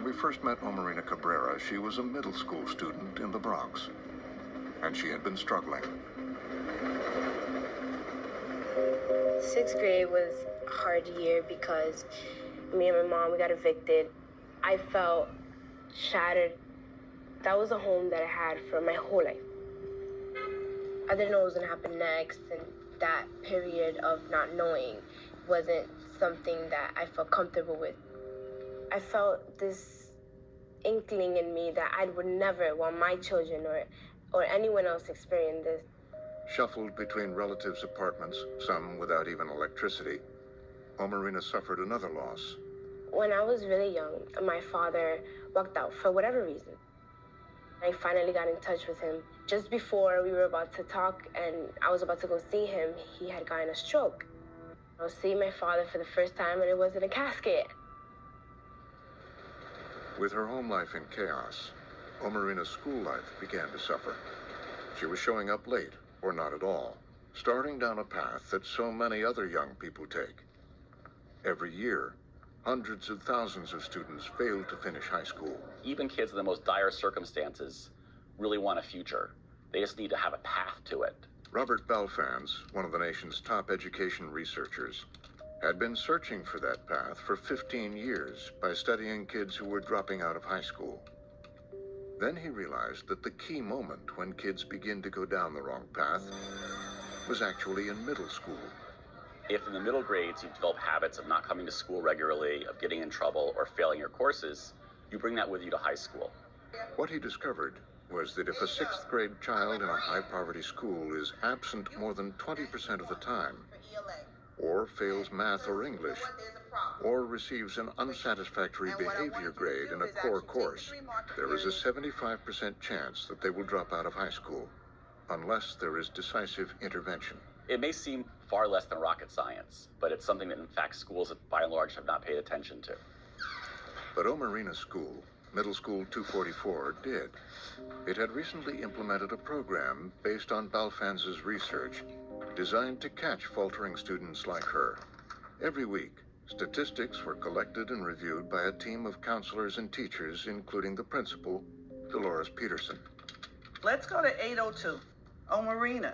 When we first met Omarina Cabrera, she was a middle school student in the Bronx, and she had been struggling. Sixth grade was a hard year because me and my mom, we got evicted. I felt shattered. That was a home that I had for my whole life. I didn't know what was gonna happen next, and that period of not knowing wasn't something that I felt comfortable with. I felt this inkling in me that I would never want my children or anyone else experience this. Shuffled between relatives' apartments, some without even electricity, Omarina suffered another loss. When I was really young, my father walked out for whatever reason. I finally got in touch with him. Just before we were about to talk and I was about to go see him, he had gotten a stroke. I was seeing my father for the first time and it was in a casket. With her home life in chaos, Omarina's school life began to suffer. She was showing up late, or not at all, starting down a path that so many other young people take. Every year, hundreds of thousands of students fail to finish high school. Even kids in the most dire circumstances really want a future. They just need to have a path to it. Robert Balfans, one of the nation's top education researchers, had been searching for that path for 15 years by studying kids who were dropping out of high school. Then he realized that the key moment when kids begin to go down the wrong path was actually in middle school. If in the middle grades you develop habits of not coming to school regularly, of getting in trouble, or failing your courses, you bring that with you to high school. What he discovered was that if a sixth grade child in a high-poverty school is absent more than 20% of the time, or fails math or English, or receives an unsatisfactory behavior grade in a core course, there is a 75% chance that they will drop out of high school, unless there is decisive intervention. It may seem far less than rocket science, but it's something that, in fact, schools, by and large, have not paid attention to. But Omarina's school, Middle School 244, did. It had recently implemented a program based on Balfans's research, designed to catch faltering students like her. Every week, statistics were collected and reviewed by a team of counselors and teachers, including the principal, Dolores Peterson. Let's go to 802. Omarina.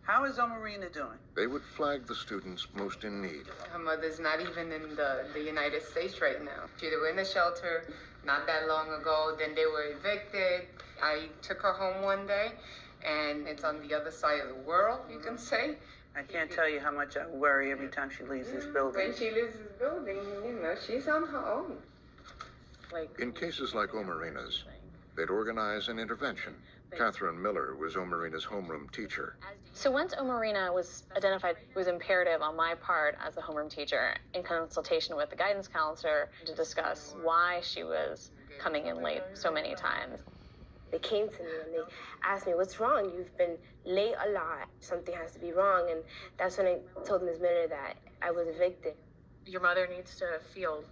How is Omarina doing? They would flag the students most in need. Her mother's not even in the United States right now. They were in a shelter not that long ago. Then they were evicted. I took her home one day, and it's on the other side of the world, you can say. I can't tell you how much I worry every time she leaves this building. When she leaves this building, you know, she's on her own. In cases like Omarina's, they'd organize an intervention. Catherine Miller was Omarina's homeroom teacher. So once Omarina was identified, it was imperative on my part as the homeroom teacher, in consultation with the guidance counselor, to discuss why she was coming in late so many times. They came to me and they asked me, "What's wrong? You've been late a lot. Something has to be wrong." And that's when I told Ms. Miller that I was evicted. Your mother needs to feel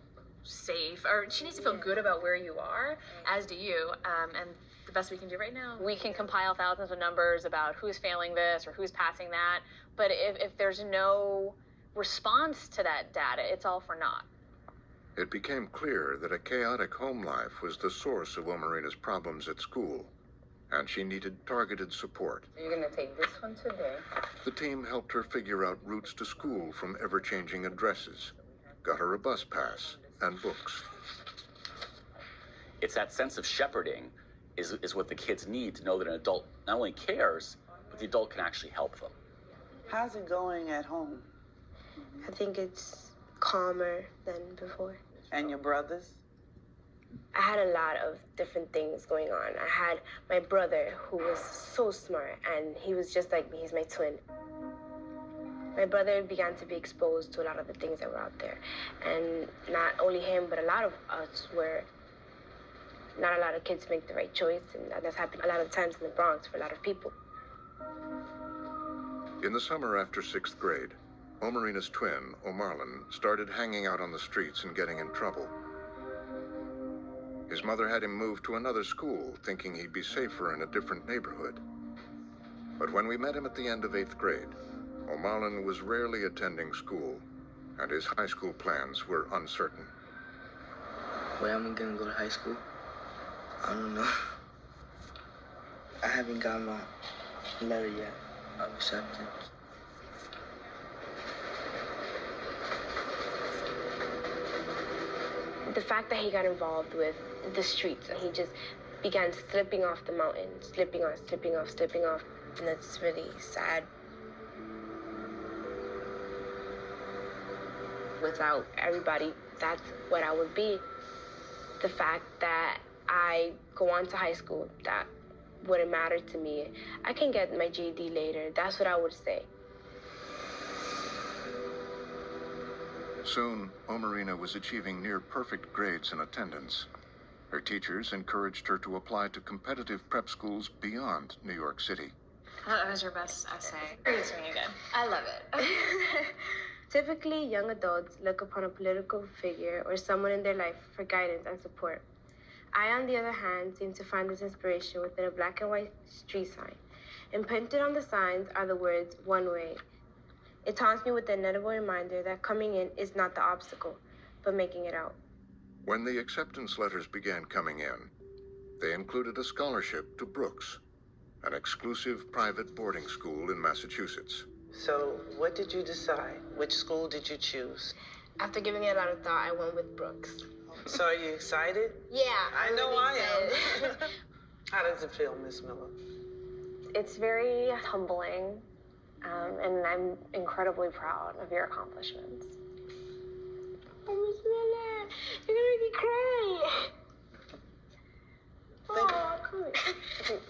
safe, or she needs to feel good about where you are, as do you. And the best we can do right now, we can compile thousands of numbers about who's failing this or who's passing that. But if there's no response to that data, it's all for naught. It became clear that a chaotic home life was the source of Omarina's problems at school, and she needed targeted support. You're going to take this one today. The team helped her figure out routes to school from ever-changing addresses, got her a bus pass and books. It's that sense of shepherding is what the kids need to know that an adult not only cares, but the adult can actually help them. How's it going at home? I think it's calmer than before. And your brothers? I had a lot of different things going on. I had my brother who was so smart, and he was just like me. He's my twin. My brother began to be exposed to a lot of the things that were out there. And not only him, but a lot of us were, not a lot of kids make the right choice, and that's happened a lot of times in the Bronx for a lot of people. In the summer after 6th grade, Omarina's twin, Omarlin, started hanging out on the streets and getting in trouble. His mother had him moved to another school, thinking he'd be safer in a different neighborhood. But when we met him at the end of 8th grade, Omarlin was rarely attending school, and his high school plans were uncertain. where I'm gonna go to high school. I don't know. I haven't got my letter yet of acceptance. The fact that he got involved with the streets and he just began slipping off the mountain, slipping off, and it's really sad. Without everybody, that's what I would be. The fact that I go on to high school, that wouldn't matter to me. I can get my GED later. That's what I would say. Soon, Omarina was achieving near-perfect grades in attendance. Her teachers encouraged her to apply to competitive prep schools beyond New York City. That was your best essay. Read it to me again. I love it. Typically, young adults look upon a political figure or someone in their life for guidance and support. I, on the other hand, seem to find this inspiration within a black and white street sign. Imprinted on the signs are the words, "One way." It taunts me with the inevitable reminder that coming in is not the obstacle, but making it out. When the acceptance letters began coming in, they included a scholarship to Brooks, an exclusive private boarding school in Massachusetts. So, what did you decide? Which school did you choose? After giving it a lot of thought, I went with Brooks. So, are you excited? Yeah. I know really I excited. am. How does it feel, Miss Miller? It's very humbling, and I'm incredibly proud of your accomplishments. Oh, Miss Miller, you're gonna make me cry. Thank you. Oh, come here.